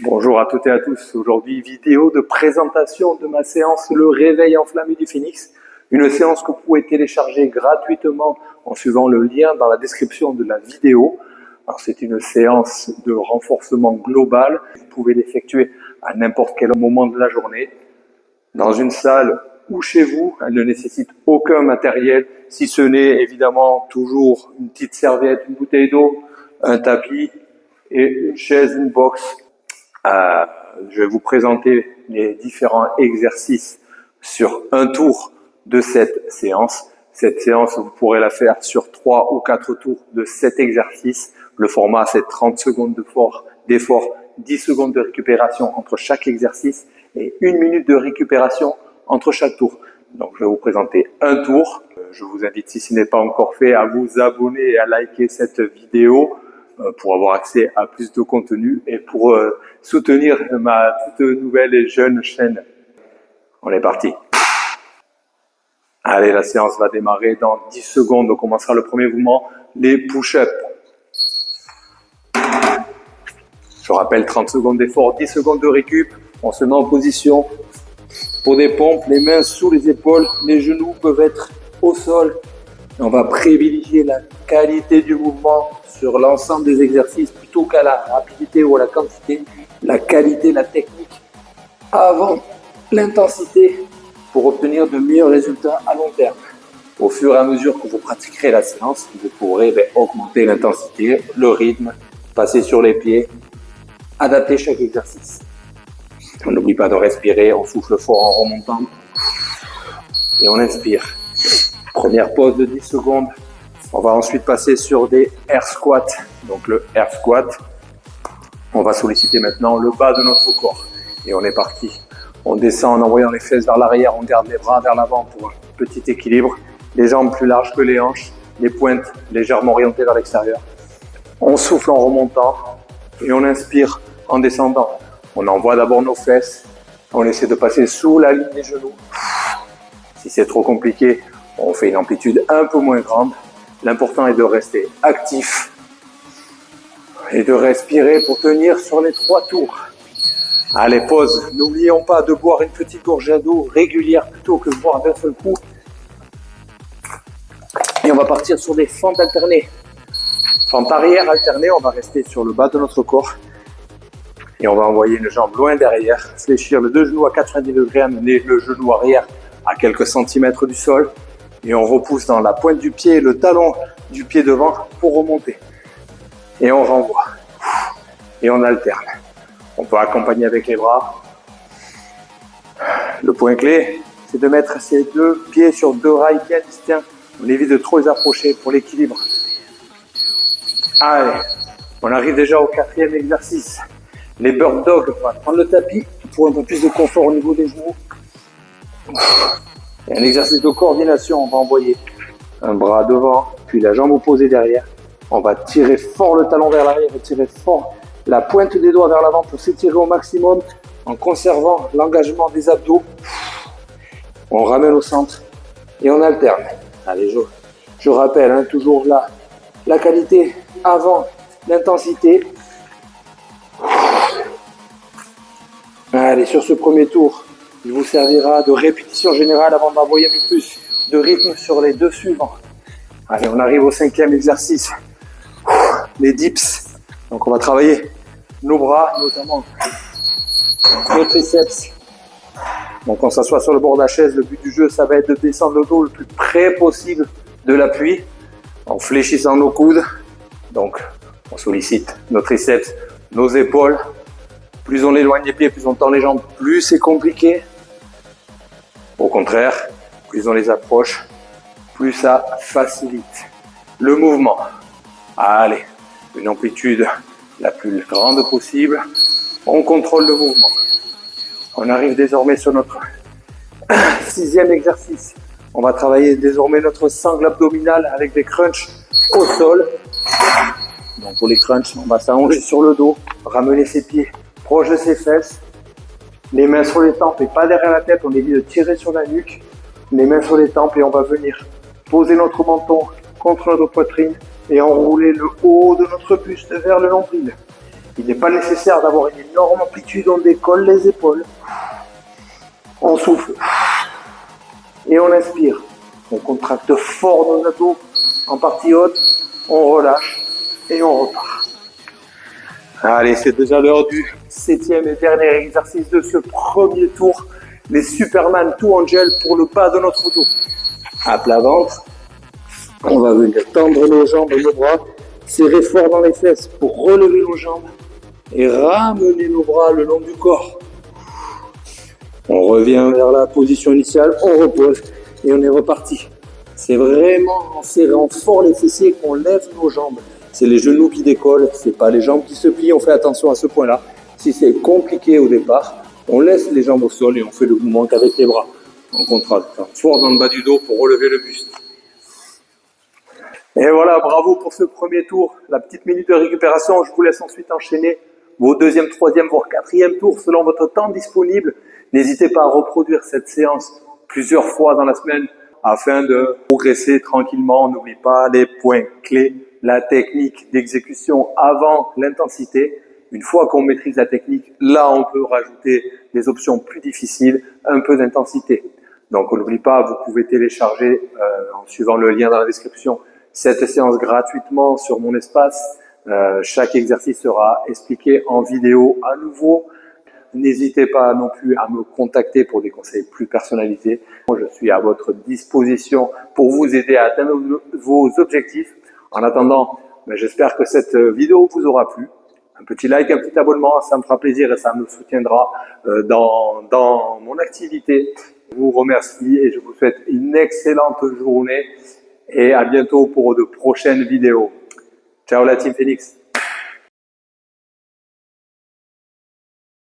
Bonjour à toutes et à tous. Aujourd'hui, vidéo de présentation de ma séance Le Réveil enflammé du Phénix. Une séance que vous pouvez télécharger gratuitement en suivant le lien dans la description de la vidéo. Alors, c'est une séance de renforcement global. Vous pouvez l'effectuer à n'importe quel moment de la journée, dans une salle ou chez vous. Elle ne nécessite aucun matériel, si ce n'est évidemment toujours une petite serviette, une bouteille d'eau, un tapis et une chaise, une box. Je vais vous présenter les différents exercices sur un tour de cette séance. Cette séance, vous pourrez la faire sur 3 ou 4 tours de 7 exercices. Le format, c'est 30 secondes d'effort, 10 secondes de récupération entre chaque exercice et 1 minute de récupération entre chaque tour. Donc, je vais vous présenter un tour. Je vous invite, si ce n'est pas encore fait, à vous abonner et à liker cette vidéo pour avoir accès à plus de contenu et pour soutenir ma toute nouvelle et jeune chaîne. On est parti. Allez, la séance va démarrer dans 10 secondes. On commencera le premier mouvement, les push-ups. Je rappelle, 30 secondes d'effort, 10 secondes de récup. On se met en position pour des pompes, les mains sous les épaules, les genoux peuvent être au sol. Et on va privilégier la qualité du mouvement sur l'ensemble des exercices plutôt qu'à la rapidité ou à la quantité. La qualité, la technique avant l'intensité pour obtenir de meilleurs résultats à long terme. Au fur et à mesure que vous pratiquerez la séance, vous pourrez augmenter l'intensité, le rythme, passer sur les pieds, adapter chaque exercice. On n'oublie pas de respirer, on souffle fort en remontant et on inspire. Première pause de 10 secondes. On va ensuite passer sur des air squats. Donc le air squat, on va solliciter maintenant le bas de notre corps. Et on est parti. On descend en envoyant les fesses vers l'arrière, on garde les bras vers l'avant pour un petit équilibre. Les jambes plus larges que les hanches, les pointes légèrement orientées vers l'extérieur. On souffle en remontant et on inspire en descendant. On envoie d'abord nos fesses, on essaie de passer sous la ligne des genoux. Si c'est trop compliqué, on fait une amplitude un peu moins grande. L'important est de rester actif et de respirer pour tenir sur les 3 tours. Allez, pause. N'oublions pas de boire une petite gorgée d'eau régulière plutôt que de boire d'un seul coup. Et on va partir sur des fentes alternées. Fente arrière alternée, on va rester sur le bas de notre corps. Et on va envoyer une jambe loin derrière, fléchir le 2 genoux à 90 degrés, amener le genou arrière à quelques centimètres du sol. Et on repousse dans la pointe du pied, le talon du pied devant pour remonter. Et on renvoie. Et on alterne. On peut accompagner avec les bras. Le point clé, c'est de mettre ses 2 pieds sur 2 rails bien distincts. On évite de trop les approcher pour l'équilibre. Allez, on arrive déjà au 4e exercice. Les bird dogs, on va prendre le tapis pour un peu plus de confort au niveau des genoux. Et un exercice de coordination, on va envoyer un bras devant, puis la jambe opposée derrière. On va tirer fort le talon vers l'arrière et tirer fort la pointe des doigts vers l'avant pour s'étirer au maximum en conservant l'engagement des abdos. On ramène au centre et on alterne. Allez, je rappelle, toujours là, la qualité avant l'intensité. Allez, sur ce premier tour, il vous servira de répétition générale avant d'envoyer un peu plus de rythme sur les 2 suivants. Allez, on arrive au 5e exercice. Les dips. Donc on va travailler nos bras, notamment nos triceps. Donc on s'assoit sur le bord de la chaise. Le but du jeu, ça va être de descendre le dos le plus près possible de l'appui en fléchissant nos coudes. Donc on sollicite nos triceps, nos épaules. Plus on éloigne les pieds, plus on tend les jambes, plus c'est compliqué. Au contraire, plus on les approche, plus ça facilite le mouvement. Allez, une amplitude la plus grande possible. On contrôle le mouvement. On arrive désormais sur notre 6e exercice. On va travailler désormais notre sangle abdominale avec des crunchs au sol. Donc pour les crunchs, on va s'allonger sur le dos, ramener ses pieds proche de ses fesses, les mains sur les tempes et pas derrière la tête, on évite de tirer sur la nuque, les mains sur les tempes et on va venir poser notre menton contre notre poitrine et enrouler le haut de notre buste vers le nombril. Il n'est pas nécessaire d'avoir une énorme amplitude, on décolle les épaules. On souffle. Et on inspire. On contracte fort nos abdos en partie haute, on relâche et on repart. Allez, c'est déjà l'heure du 7e et dernier exercice de ce premier tour. Les Superman Two Angel pour le bas de notre dos. À plat ventre, on va venir tendre nos jambes et nos bras, serrer fort dans les fesses pour relever nos jambes et ramener nos bras le long du corps. On revient vers la position initiale, on repose et on est reparti. C'est vraiment en serrant fort les fessiers qu'on lève nos jambes. C'est les genoux qui décollent, c'est pas les jambes qui se plient. On fait attention à ce point-là. Si c'est compliqué au départ, on laisse les jambes au sol et on fait le mouvement qu'avec les bras. On contracte fort dans le bas du dos pour relever le buste. Et voilà, bravo pour ce premier tour. La petite minute de récupération. Je vous laisse ensuite enchaîner vos deuxième, troisième, voire quatrième tours selon votre temps disponible. N'hésitez pas à reproduire cette séance plusieurs fois dans la semaine afin de progresser tranquillement. On n'oublie pas les points clés, la technique d'exécution avant l'intensité. Une fois qu'on maîtrise la technique, là on peut rajouter des options plus difficiles, un peu d'intensité. Donc on n'oublie pas, vous pouvez télécharger en suivant le lien dans la description cette séance gratuitement sur mon espace. Chaque exercice sera expliqué en vidéo à nouveau. N'hésitez pas non plus à me contacter pour des conseils plus personnalisés. Je suis à votre disposition pour vous aider à atteindre vos objectifs. En attendant, j'espère que cette vidéo vous aura plu. Un petit like, un petit abonnement, ça me fera plaisir et ça me soutiendra dans mon activité. Je vous remercie et je vous souhaite une excellente journée et à bientôt pour de prochaines vidéos. Ciao la Team Phoenix.